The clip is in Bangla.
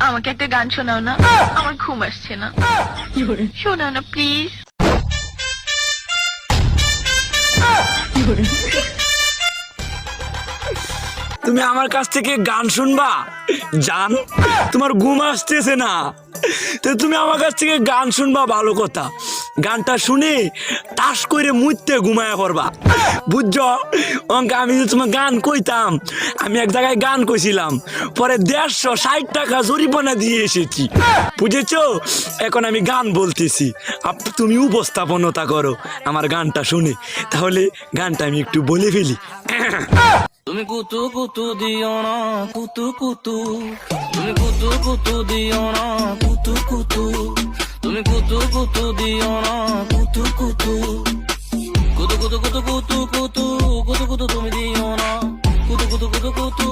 আমাকে একটা গান শোনাও না, আমার ঘুম আসছে না। শোনাও না প্লিজ। তুমি আমার কাছ থেকে গান শুনবা জান? তোমার ঘুম আসতেছে না তো তুমি আমার কাছ থেকে গান শুনবা, ভালো কথা। গানটা শুনে তাস করে মুইতে ঘুমায়া পড়বা, বুঝছো? অঙ্কে আমি যে তোমার গান কইতাম, আমি এক জায়গায় গান কইছিলাম, পরে 160 টাকা জরিমানা দিয়ে এসেছি, বুঝেছো? এখন আমি গান বলতেছি, তুমি উপস্থাপনতা করো আমার গানটা শুনে। তাহলে গানটা আমি একটু বলে ফেলি। তুমি কুতু কুতু দিও না কুতু কুতু, তুমি কুতু কুতু দিও না কুতু কুতু, তুমি কুতু কুতু দিও না কুতু কুতু, কুতু কুতু কুতু কুতু কুতু কুতু কুতু তুমি দিও না কুতু কুতু কুতু কুতু